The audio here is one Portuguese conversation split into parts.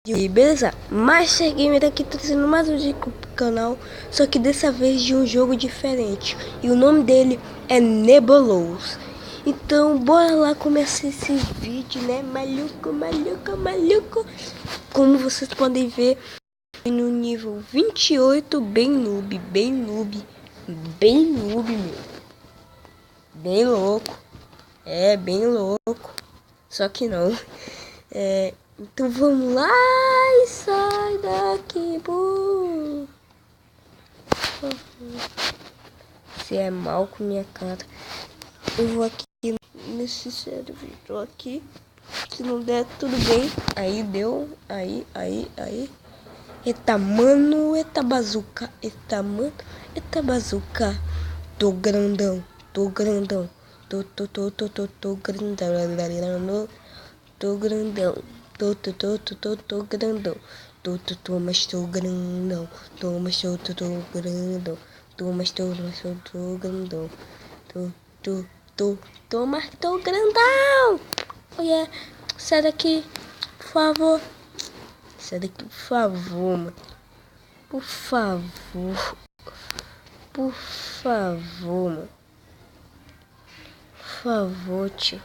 E beleza, Master Gamer aqui trazendo mais um vídeo pro canal, só que dessa vez de um jogo diferente. E o nome dele é Nebulous. Então bora lá começar esse vídeo, né? Maluco. Como vocês podem ver, no nível 28, bem noob, meu. Bem louco. É, bem louco. Só que não. Então vamos lá e sai daqui, pô. Você é mal com minha cara. Eu vou aqui nesse servidor aqui. Se não der, tudo bem. Aí deu. Aí. Eita, mano. Eita, bazuca. Eita, mano. Eita, bazuca. Tô grandão. Tô grandão. Tô grandão. Tô grandão. Tô grandão. Mas tô grandão. Mas tô grandão. Mas tô grandão. Mas tô grandão. Oh yeah. Sai daqui, por favor. Sai daqui, por favor, mano. Por favor. Por favor, mano. Por favor, tio.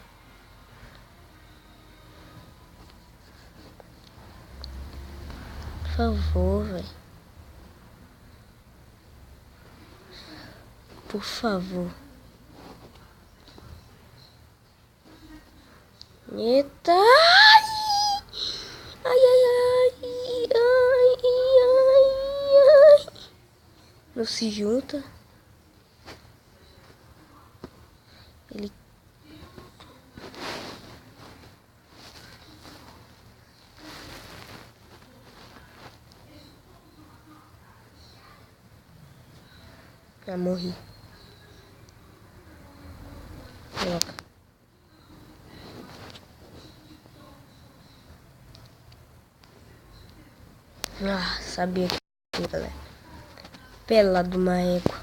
Por favor, velho. Por favor. Eita! Ai. Não se junta. Ele... Já morri. Droga. Sabia que galera. Pelado uma égua.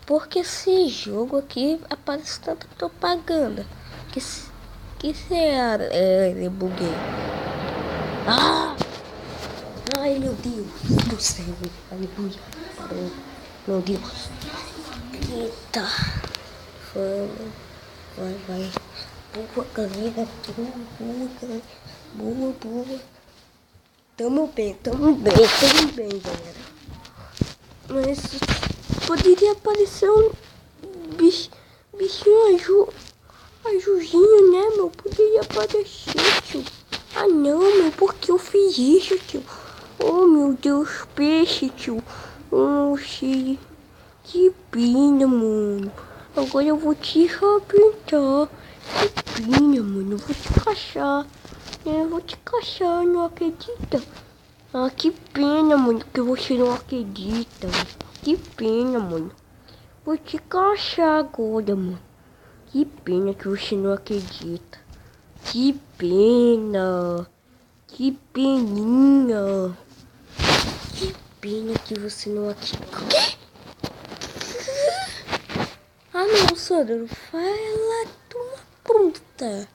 Porque esse jogo aqui aparece tanta propaganda. Que será? Eu buguei. Ai, meu Deus do céu. Aleluia. Meu Deus. Eita. Vamos. Vai. Boa, galera. Boa. Tamo bem, galera. Mas poderia aparecer um bichinho ajuzinho, né, meu? Poderia aparecer, tio. Ah, não, meu. Por que eu fiz isso, tio? Oh, meu Deus, peixe, tio. Oxi. Que pena, mano. Agora eu vou te arrebentar. Que pena, mano. Eu vou te cachar. Não acredita? Ah, que pena, mano, que você não acredita. Que pena, mano. Vou te cachar agora, mano. Que pena que você não acredita. Que pena. Que peninha. Que pena que você não acredita. O quê? Ah, não, Sandro. Fala de uma puta.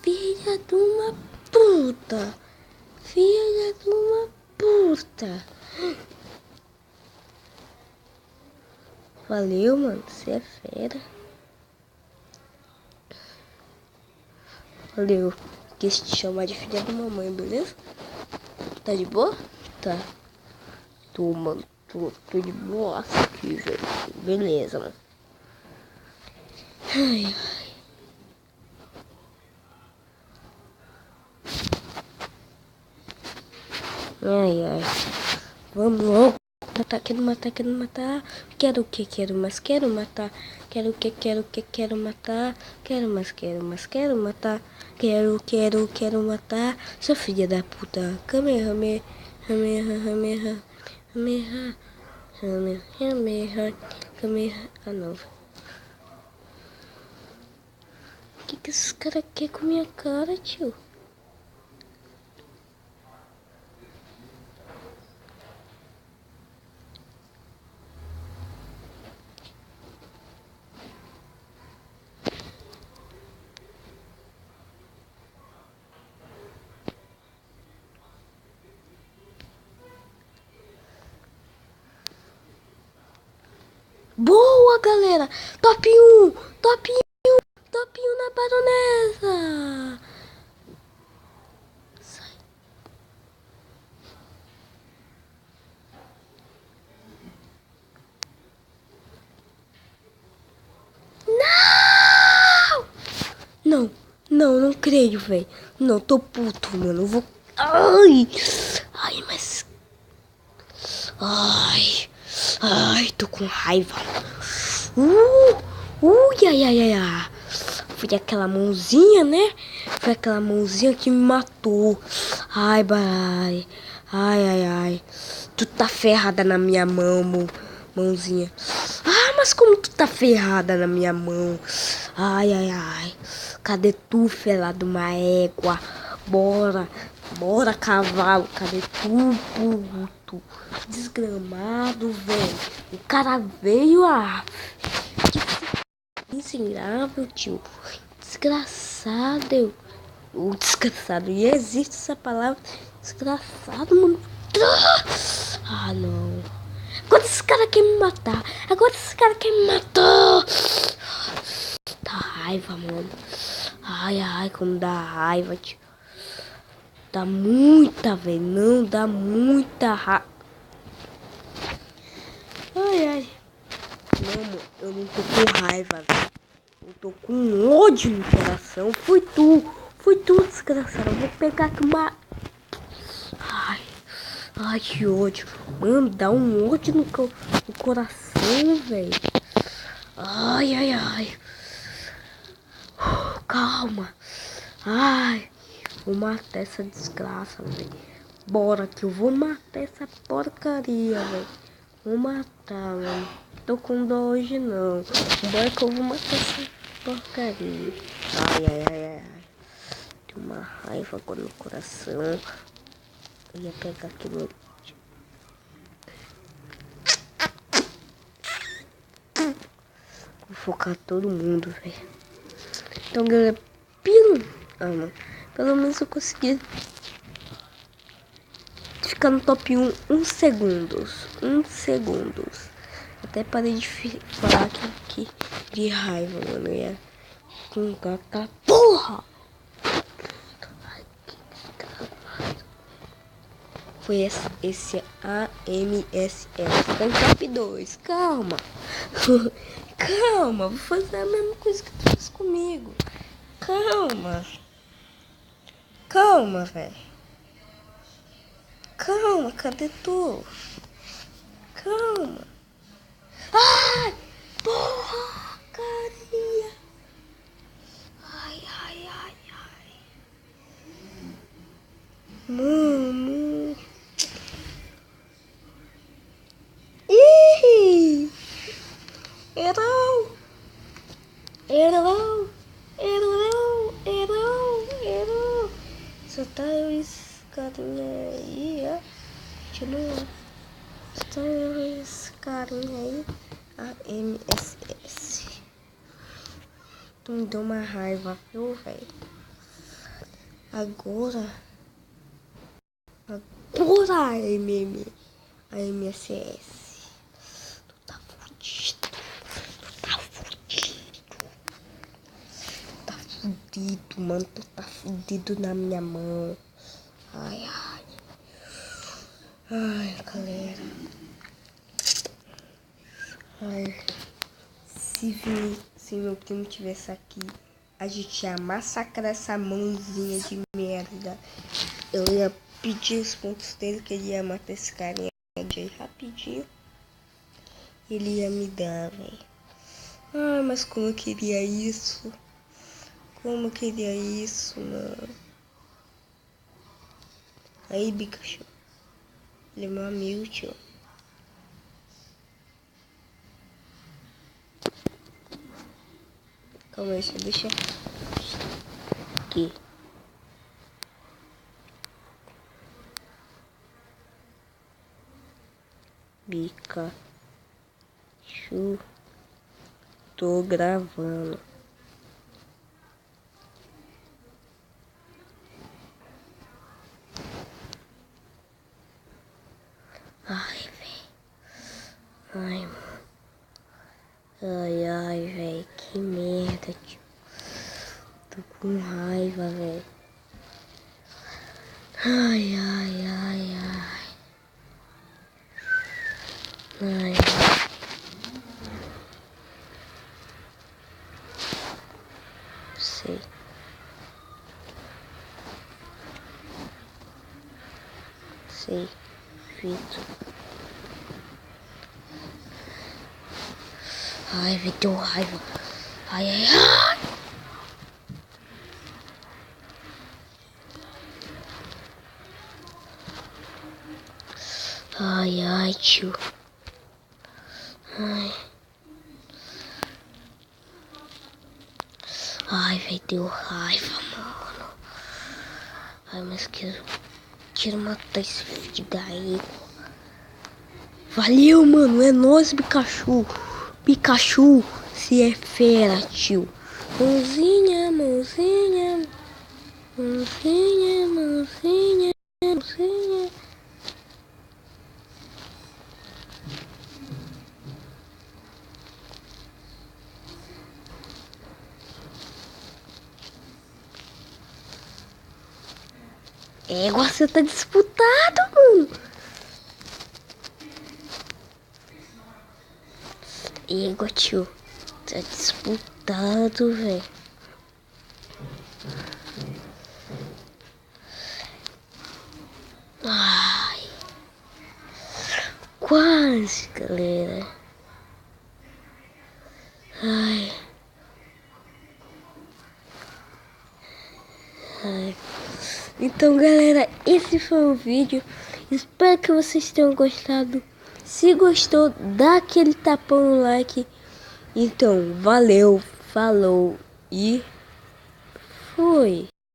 Filha de uma puta. Filha de uma puta. Valeu, mano. Você é fera. Valeu. Quis te chamar de filha da mamãe, beleza? Tá de boa? Tá. Tô, mano. Tô de boa aqui, velho. Beleza, mano. Ai. Vamos logo. Quero matar. Quero o que? Quero matar. Quero o que? Quero matar. Quero matar. Quero matar. Sua filha da puta. Kamehameha. Ah, não. O que esses caras querem com minha cara, tio? Boa, galera. Top 1. Top 1. Top 1 na baronesa. Sai. Não. Não creio, velho. Não, tô puto, mano. Eu vou... Ai, mas... Ai, tô com raiva. Ai. Foi aquela mãozinha, né? Foi aquela mãozinha que me matou. Ai. Tu tá ferrada na minha mão, mãozinha. Mas como tu tá ferrada na minha mão? Ai. Cadê tu, fela de uma égua? Bora, cavalo. Cadê tu, puto? Desgramado, velho. O cara veio, que miserável, tio. Desgraçado. O desgraçado. E existe essa palavra. Desgraçado, mano. Não. Agora esse cara quer me matar. Dá raiva, mano. Ai, como dá raiva, tio. Dá muita, velho. Não, dá muita raiva. Ai. Não, mano, eu não tô com raiva, velho. Eu tô com ódio no coração. Foi tu, desgraçado. Eu vou pegar aqui uma... Ai, que ódio. Mano, dá um ódio no coração, velho. Ai. Calma. Ai, vou matar essa desgraça, velho. Bora que eu vou matar essa porcaria, velho. Vou matar, velho. Tô com dó hoje, não. Bora que eu vou matar essa porcaria. Ai. Tem uma raiva agora no coração. Eu ia pegar aqui no... Vou focar todo mundo, velho. Então, galera, pelo menos eu consegui ficar no top 1 1 segundos. Até parei de falar aqui de raiva, mano. É com gata porra! Foi esse AMSS. Tá em top 2. Calma. Calma, vou fazer a mesma coisa que tu fez comigo. Calma, velho. Calma, cadê tu? Calma. Ai, porcaria. Ai. Mano. Ih! Errou. Só tá esse carinha aí, ó. Continua. Só tá esse carinha aí. AMSS. Tu me deu uma raiva, viu, velho? Agora AMSS. Tu tá fudido. Fudido, mano. Tu tá fudido na minha mão. Ai, galera. Se meu primo tivesse aqui, a gente ia massacrar essa mãozinha de merda. Eu ia pedir os pontos dele, que ele ia matar esse carinha de rapidinho. Ele ia me dar, velho. Mas como eu queria isso. Mano. Aí, Pikachu. Ele é meu amigo, tio. Calma aí, deixa aqui. Pikachu. Tô gravando. Ai, velho. Ai, ai, ai, ai. Ai. Sei. Sei. Vitor. Ai, me deu raiva. Ai, ai, ai. Ai, ai, tio. Ai. Ai, velho, deu raiva, mano. Ai, mas quero matar esse filho de gaego. Valeu, mano. É nóis, Pikachu. Pikachu, se é fera, tio. Mãozinha, mãozinha. Mãozinha, mãozinha, mãozinha. Você tá disputado, mano. Tio. Tá disputado, velho. Ai. Quase, galera. Ai. Ai. Então, galera, esse foi o vídeo. Espero que vocês tenham gostado. Se gostou, dá aquele tapão no like. Então, valeu, falou e fui.